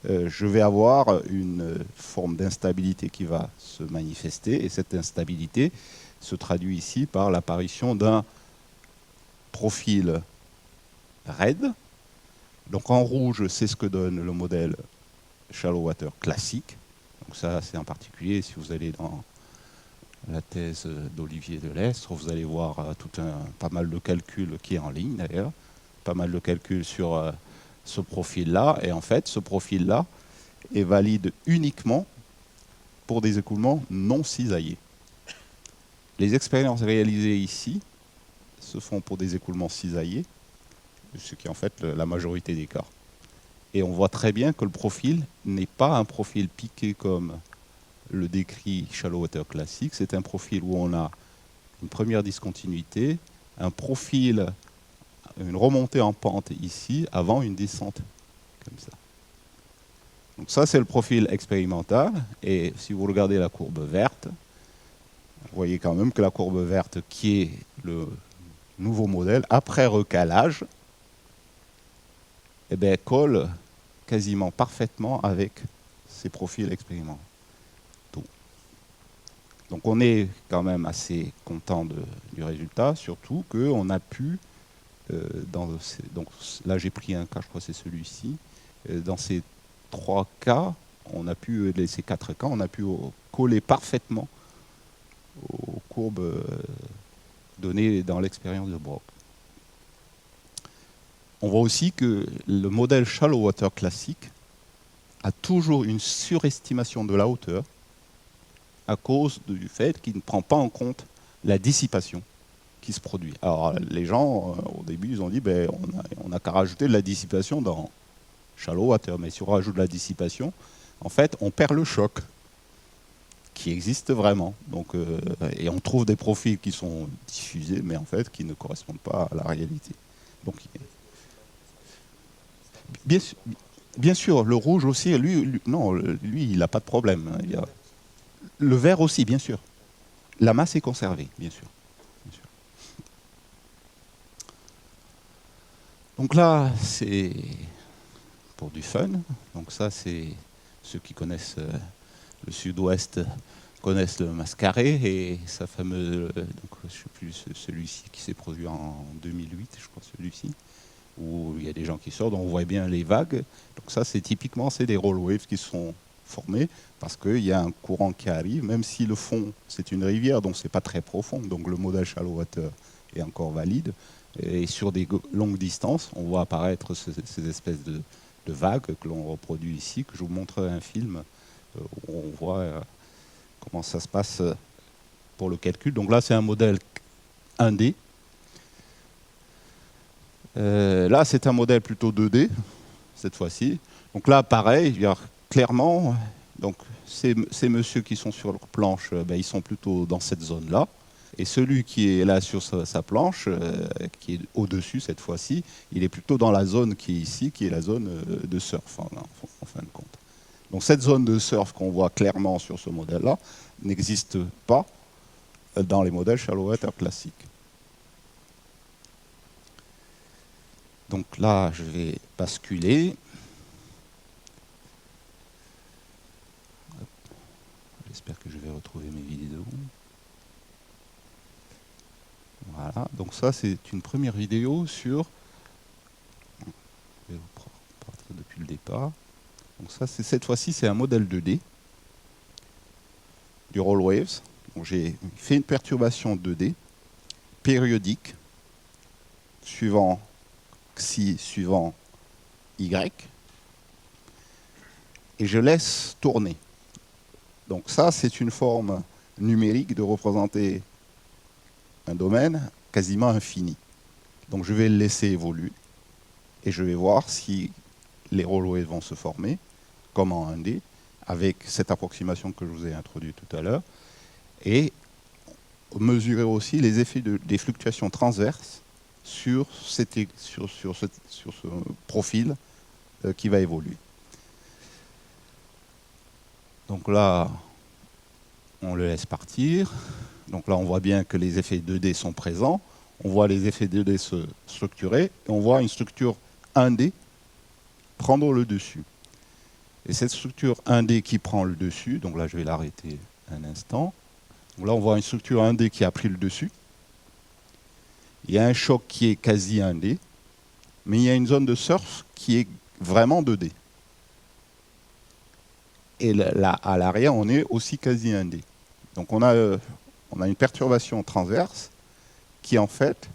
je vais avoir une forme d'instabilité qui va se manifester et cette instabilité se traduit ici par l'apparition d'un profil raide. Donc en rouge, c'est ce que donne le modèle Shallow Water classique. Donc ça, c'est en particulier si vous allez dans la thèse d'Olivier Delestre, vous allez voir pas mal de calculs qui est en ligne d'ailleurs, pas mal de calculs sur ce profil-là. Et en fait, ce profil-là est valide uniquement pour des écoulements non cisaillés. Les expériences réalisées ici se font pour des écoulements cisaillés, ce qui est en fait la majorité des cas. Et on voit très bien que le profil n'est pas un profil piqué comme le décrit Shallow Water classique. C'est un profil où on a une première discontinuité, un profil, une remontée en pente ici, avant une descente comme ça. Donc ça, c'est le profil expérimental. Et si vous regardez la courbe verte, vous voyez quand même que la courbe verte, qui est le nouveau modèle, après recalage, colle quasiment parfaitement avec ces profils expérimentaux. Donc on est quand même assez content du résultat, surtout qu'on a pu, donc là j'ai pris un cas, je crois que c'est celui-ci, dans ces 3 cas, on a pu, ces 4 cas, on a pu coller parfaitement aux courbes données dans l'expérience de Brock. On voit aussi que le modèle shallow water classique a toujours une surestimation de la hauteur à cause du fait qu'il ne prend pas en compte la dissipation qui se produit. Alors les gens, au début, ils ont dit ben, on n'a qu'à rajouter de la dissipation dans shallow water, mais si on rajoute de la dissipation, en fait, on perd le choc qui existe vraiment. Donc, et on trouve des profils qui sont diffusés, mais en fait, qui ne correspondent pas à la réalité. Donc, bien sûr, le rouge aussi, non, lui, il n'a pas de problème. Le vert aussi, bien sûr. La masse est conservée, bien sûr. Donc là, c'est pour du fun. Donc ça, c'est ceux qui connaissent le sud-ouest connaissent le Mascaré et sa fameuse, donc je ne sais plus, celui-ci qui s'est produit en 2008, je crois, celui-ci, où il y a des gens qui sortent, on voit bien les vagues. Donc ça, c'est typiquement, c'est des roll waves qui sont formés parce qu'il y a un courant qui arrive, même si le fond, c'est une rivière, donc c'est pas très profond, donc le modèle shallow water est encore valide. Et sur des longues distances, on voit apparaître ces espèces de vagues que l'on reproduit ici, que je vous montrerai un film où on voit comment ça se passe pour le calcul. Donc là, c'est un modèle 1D. Là, c'est un modèle plutôt 2D, cette fois-ci. Donc là, pareil, clairement, donc, ces messieurs qui sont sur leur planche, ben, ils sont plutôt dans cette zone-là. Et celui qui est là sur sa planche, qui est au-dessus cette fois-ci, il est plutôt dans la zone qui est ici, qui est la zone de surf, en fin de compte. Donc cette zone de surf qu'on voit clairement sur ce modèle-là n'existe pas dans les modèles shallow water classiques. Donc là, je vais basculer. J'espère que je vais retrouver mes vidéos. Voilà, donc ça c'est une première vidéo sur... Je vais partir depuis le départ. Donc ça, cette fois-ci, c'est un modèle 2D du roll waves. J'ai fait une perturbation 2D périodique suivant xi, suivant y, et je laisse tourner. Donc ça, c'est une forme numérique de représenter un domaine quasiment infini. Donc je vais le laisser évoluer et je vais voir si les roll waves vont se former comme en 1D avec cette approximation que je vous ai introduite tout à l'heure et mesurer aussi les effets des fluctuations transverses sur ce profil qui va évoluer. Donc là, on le laisse partir. Donc là, on voit bien que les effets 2D sont présents. On voit les effets 2D se structurer. Et on voit une structure 1D prendre le dessus. Et cette structure 1D qui prend le dessus, donc là, je vais l'arrêter un instant. Donc là, on voit une structure 1D qui a pris le dessus. Il y a un choc qui est quasi 1D. Mais il y a une zone de surf qui est vraiment 2D. Et là, à l'arrière, on est aussi quasi 1D. Donc on a une perturbation transverse qui, en fait,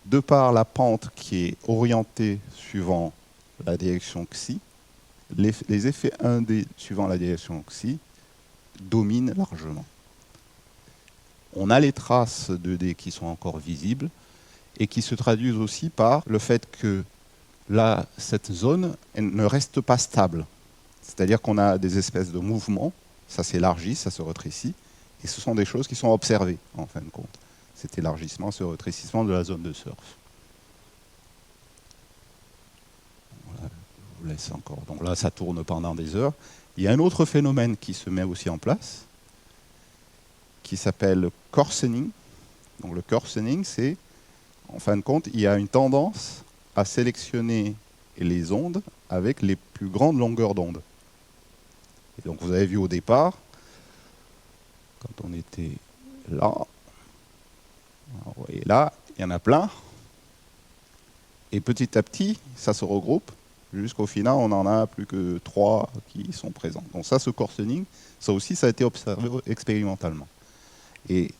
de par la pente qui est orientée suivant la direction xi, les effets 1D suivant la direction xi dominent largement. On a les traces 2D qui sont encore visibles et qui se traduisent aussi par le fait que là, cette zone elle ne reste pas stable. C'est-à-dire qu'on a des espèces de mouvements, ça s'élargit, ça se rétrécit, et ce sont des choses qui sont observées, en fin de compte. Cet élargissement, ce rétrécissement de la zone de surf. Voilà, je vous laisse encore. Donc là, ça tourne pendant des heures. Il y a un autre phénomène qui se met aussi en place, qui s'appelle le coarsening. Donc le coarsening, c'est, en fin de compte, il y a une tendance à sélectionner les ondes avec les plus grandes longueurs d'onde. Et donc vous avez vu au départ, quand on était là. Et là, il y en a plein. Et petit à petit, ça se regroupe. Jusqu'au final, on n'en a plus que 3 qui sont présents. Donc ça, ce coarsening, ça aussi, ça a été observé expérimentalement. Et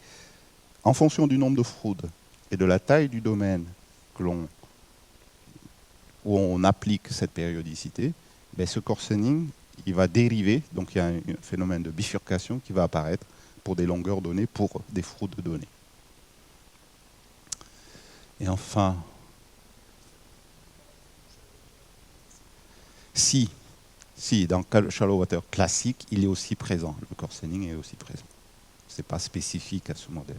en fonction du nombre de fraudes et de la taille du domaine où on applique cette périodicité, ben ce coarsening, il va dériver. Donc il y a un phénomène de bifurcation qui va apparaître pour des longueurs données, pour des fraudes données. Et enfin, si dans le shallow water classique, il est aussi présent, le coarsening est aussi présent. Ce n'est pas spécifique à ce modèle.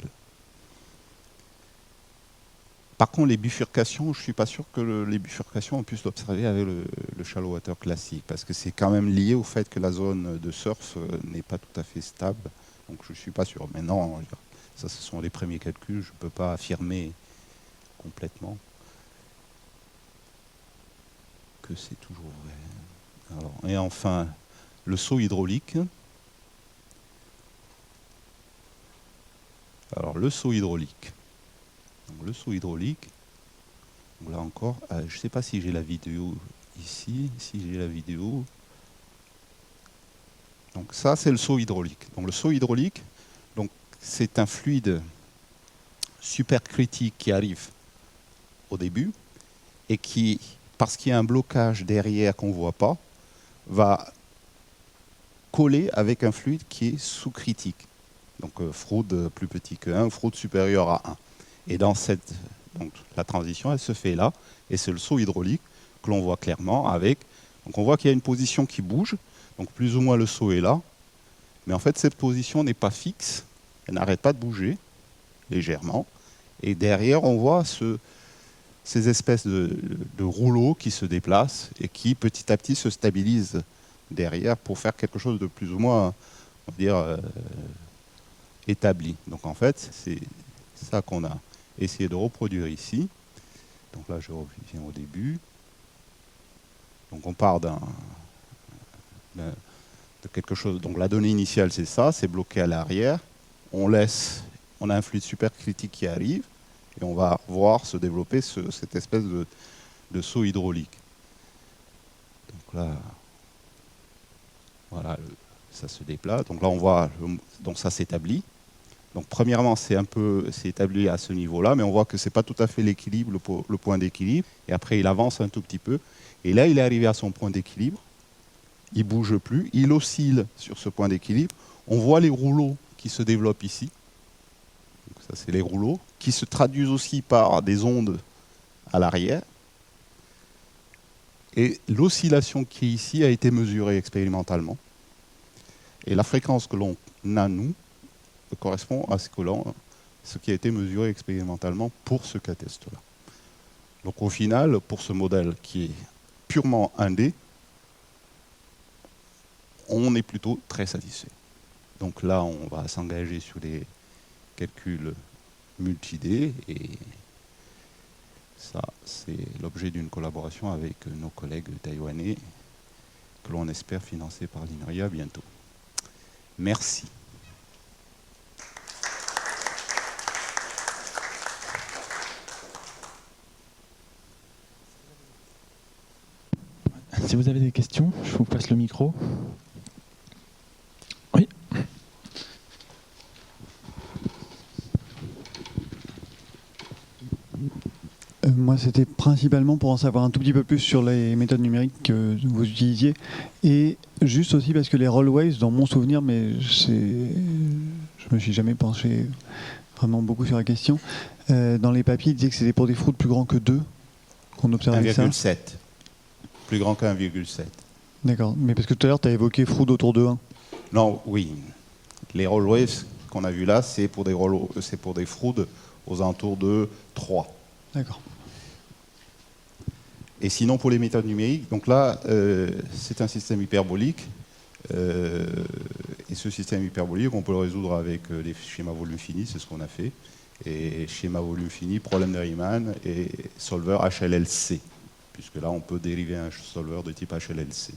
Par contre, les bifurcations, je ne suis pas sûr que les bifurcations, on puisse l'observer avec le shallow water classique, parce que c'est quand même lié au fait que la zone de surf n'est pas tout à fait stable. Donc je ne suis pas sûr. Mais non, ça, ce sont les premiers calculs, je ne peux pas affirmer complètement que c'est toujours vrai. Alors, et enfin, le saut hydraulique. Alors, le saut hydraulique. Donc, le saut hydraulique, donc là encore, je ne sais pas si j'ai la vidéo ici, si j'ai la vidéo. Donc ça, c'est le saut hydraulique. Donc le saut hydraulique, donc, c'est un fluide supercritique qui arrive au début et qui, parce qu'il y a un blocage derrière qu'on ne voit pas, va coller avec un fluide qui est sous-critique. Donc fraude plus petit que 1, fraude supérieure à 1. Et dans donc la transition, elle se fait là, et c'est le saut hydraulique que l'on voit clairement avec. Donc on voit qu'il y a une position qui bouge, donc plus ou moins le saut est là, mais en fait cette position n'est pas fixe, elle n'arrête pas de bouger légèrement, et derrière on voit ces espèces de rouleaux qui se déplacent et qui petit à petit se stabilisent derrière pour faire quelque chose de plus ou moins, on va dire, établi. Donc en fait, c'est ça qu'on a essayé de reproduire ici. Donc là, je reviens au début. Donc on part de quelque chose. Donc la donnée initiale, c'est ça, c'est bloqué à l'arrière. On a un fluide supercritique qui arrive, et on va voir se développer cette espèce de saut hydraulique. Donc là, voilà, ça se déplace. Donc là, on voit, donc ça s'établit. Donc premièrement, c'est établi à ce niveau-là, mais on voit que ce n'est pas tout à fait l'équilibre, le point d'équilibre. Et après, il avance un tout petit peu. Et là, il est arrivé à son point d'équilibre. Il ne bouge plus. Il oscille sur ce point d'équilibre. On voit les rouleaux qui se développent ici. Donc ça, c'est les rouleaux, qui se traduisent aussi par des ondes à l'arrière. Et l'oscillation qui est ici a été mesurée expérimentalement. Et la fréquence que l'on a, nous, correspond à ce qui a été mesuré expérimentalement pour ce cas test-là. Donc au final, pour ce modèle qui est purement 1D, on est plutôt très satisfait. Donc là, on va s'engager sur des calculs multi-D, et ça, c'est l'objet d'une collaboration avec nos collègues taïwanais que l'on espère financer par l'INRIA bientôt. Merci. Si vous avez des questions, je vous passe le micro. Oui. Moi, c'était principalement pour en savoir un tout petit peu plus sur les méthodes numériques que vous utilisiez. Et juste aussi parce que les rollways, dans mon souvenir, mais je me suis jamais penché vraiment beaucoup sur la question, dans les papiers, ils disaient que c'était pour des fraudes plus grands que 2 qu'on observait ça. 1,7. Plus grand que 1,7. D'accord. Mais parce que tout à l'heure, tu as évoqué fraude autour de 1. Non, oui. Les rollways qu'on a vus là, c'est pour des fraudes aux alentours de 3. D'accord. Et sinon, pour les méthodes numériques, donc là, c'est un système hyperbolique. Et ce système hyperbolique, on peut le résoudre avec des schémas volume fini, c'est ce qu'on a fait. Et schéma volume fini, problème de Riemann et solver HLLC. Puisque là, on peut dériver un solver de type HLLC.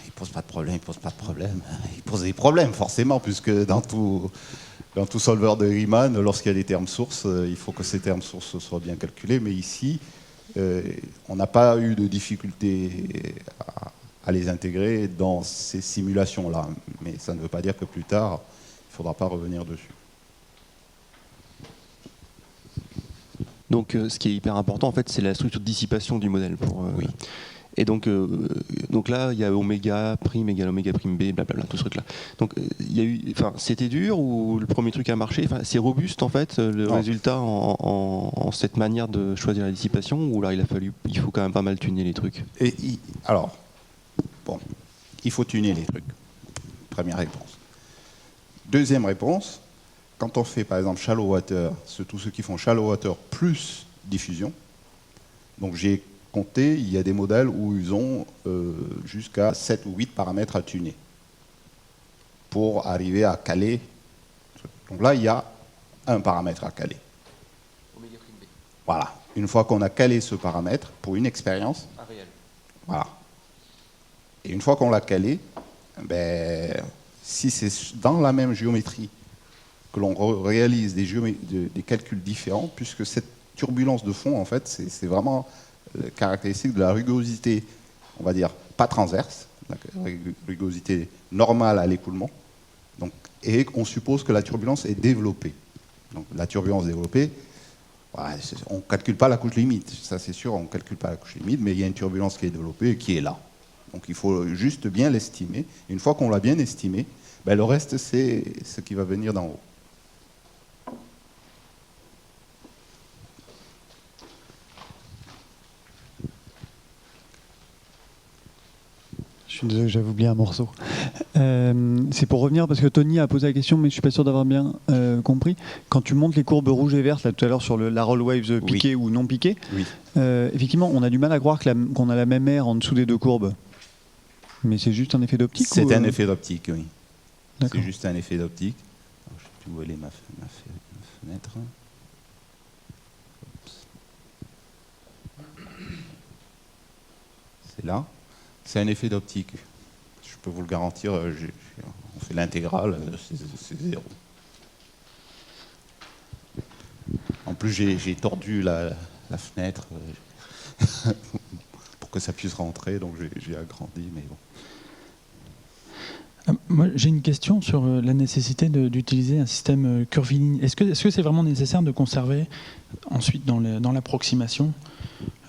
Il pose pas de problème, il pose pas de problème. Il pose des problèmes, forcément, puisque dans tout solver de Riemann, lorsqu'il y a des termes sources, il faut que ces termes sources soient bien calculés. Mais ici, on n'a pas eu de difficulté à les intégrer dans ces simulations-là. Mais ça ne veut pas dire que plus tard, il ne faudra pas revenir dessus. Donc, ce qui est hyper important, en fait, c'est la structure de dissipation du modèle. Oui. Et donc là, il y a oméga prime égale oméga prime B, blablabla, tout ce truc-là. Donc, c'était dur ou le premier truc a marché? C'est robuste, en fait, le résultat en cette manière de choisir la dissipation, ou là, il faut quand même pas mal tuner les trucs? Alors, bon, il faut tuner les trucs. Première réponse. Deuxième réponse, quand on fait par exemple shallow water, tous ceux qui font shallow water plus diffusion, donc j'ai compté, il y a des modèles où ils ont jusqu'à 7 ou 8 paramètres à tuner pour arriver à caler. Donc là, il y a un paramètre à caler. Oméga prime B. Voilà. Une fois qu'on a calé ce paramètre pour une expérience, Réel. voilà. Et une fois qu'on l'a calé, si c'est dans la même géométrie que l'on réalise des calculs différents, puisque cette turbulence de fond, en fait, c'est vraiment caractéristique de la rugosité, on va dire, pas transverse, la rugosité normale à l'écoulement, et on suppose que la turbulence est développée. Donc la turbulence développée, voilà, on ne calcule pas la couche limite, ça c'est sûr, on ne calcule pas la couche limite, mais il y a une turbulence qui est développée et qui est là. Donc il faut juste bien l'estimer. Une fois qu'on l'a bien estimé, le reste c'est ce qui va venir d'en haut. Je suis désolé, j'avais oublié un morceau. C'est pour revenir, parce que Tony a posé la question, mais je ne suis pas sûr d'avoir bien compris. Quand tu montes les courbes rouges et vertes, là, tout à l'heure, sur la roll waves piquée ou non piquée, oui. Effectivement, on a du mal à croire qu'on a la même aire en dessous des deux courbes. Mais c'est juste un effet d'optique? C'est un effet d'optique, oui. D'accord. C'est juste un effet d'optique. Je ne sais plus où elle est ma fenêtre. C'est là. C'est un effet d'optique. Je peux vous le garantir, on fait l'intégrale, c'est zéro. En plus, j'ai tordu la fenêtre pour que ça puisse rentrer, donc j'ai agrandi, mais bon. Moi, j'ai une question sur la nécessité d'utiliser un système curviligne. Est-ce que c'est vraiment nécessaire de conserver ensuite dans l'approximation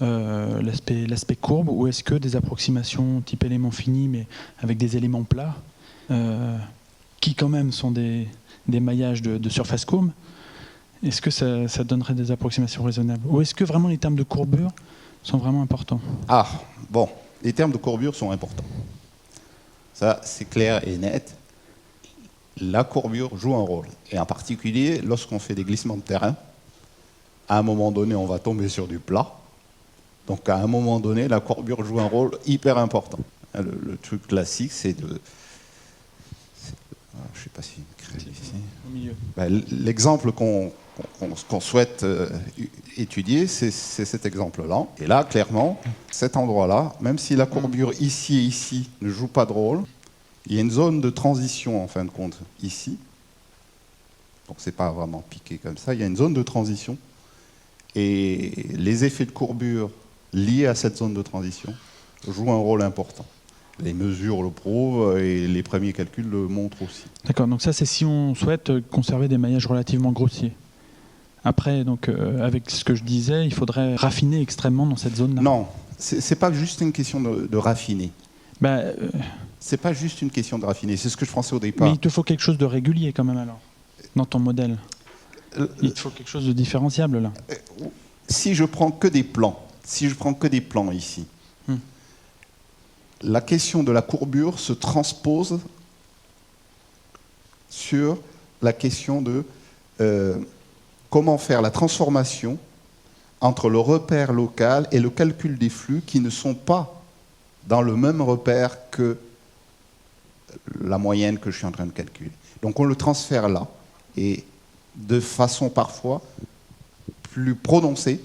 l'aspect courbe, ou est-ce que des approximations type élément fini mais avec des éléments plats qui quand même sont des maillages de surface courbe, est-ce que ça donnerait des approximations raisonnables, ou est-ce que vraiment les termes de courbure sont vraiment importants? Ah, bon, les termes de courbure sont importants. Ça, c'est clair et net. La courbure joue un rôle. Et en particulier, lorsqu'on fait des glissements de terrain, à un moment donné, on va tomber sur du plat. Donc, à un moment donné, la courbure joue un rôle hyper important. Le truc classique, c'est de... Je ne sais pas si crée ici. Au milieu. L'exemple qu'on souhaite étudier, c'est cet exemple-là. Et là, clairement, cet endroit-là, même si la courbure ici et ici ne joue pas de rôle, il y a une zone de transition, en fin de compte, ici. Donc, ce n'est pas vraiment piqué comme ça. Il y a une zone de transition. Et les effets de courbure liés à cette zone de transition jouent un rôle important. Les mesures le prouvent et les premiers calculs le montrent aussi. D'accord, donc ça c'est si on souhaite conserver des maillages relativement grossiers. Après, donc, avec ce que je disais, il faudrait raffiner extrêmement dans cette zone-là. Non, c'est pas juste une question de raffiner. C'est pas juste une question de raffiner, c'est ce que je pensais au départ. Mais il te faut quelque chose de régulier quand même alors, dans ton modèle. Il te faut quelque chose de différenciable là. Si je prends que des plans, ici, la question de la courbure se transpose sur la question de comment faire la transformation entre le repère local et le calcul des flux qui ne sont pas dans le même repère que la moyenne que je suis en train de calculer. Donc on le transfère là, et de façon parfois plus prononcée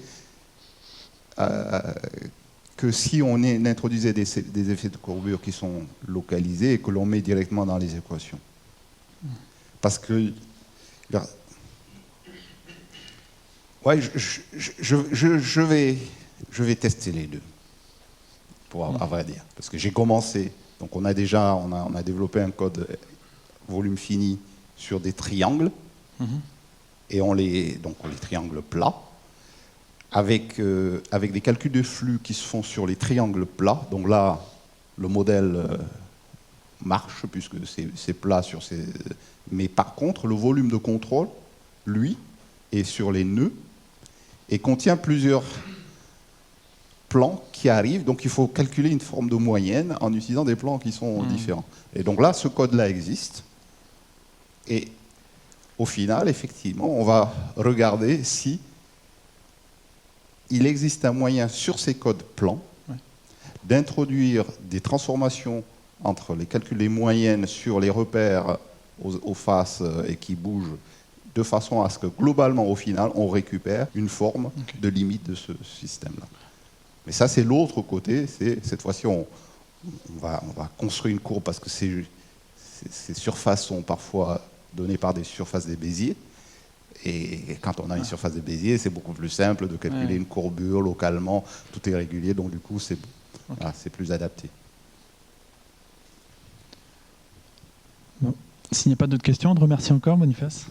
que si on introduisait des effets de courbure qui sont localisés et que l'on met directement dans les équations. Parce que... Ouais, je vais tester les deux, à vrai dire. Parce que j'ai commencé, donc on a développé un code volume fini sur des triangles, et on les triangles plats, avec des calculs de flux qui se font sur les triangles plats. Donc là, le modèle marche, puisque c'est plat sur ces... Mais par contre, le volume de contrôle, lui, est sur les nœuds, et contient plusieurs plans qui arrivent. Donc il faut calculer une forme de moyenne en utilisant des plans qui sont différents. Et donc là, ce code-là existe. Et au final, effectivement, on va regarder si il existe un moyen sur ces codes plans d'introduire des transformations entre les calculs des moyennes sur les repères aux faces et qui bougent, de façon à ce que globalement, au final, on récupère une forme de limite de ce système-là. Mais ça, c'est l'autre côté. Cette fois-ci, on va construire une courbe parce que ces surfaces sont parfois données par des surfaces des Bézier. Et quand on a une surface de Bézier, c'est beaucoup plus simple de calculer une courbure localement. Tout est régulier, donc du coup, c'est plus adapté. Bon. S'il n'y a pas d'autres questions, on te remercie encore, Boniface.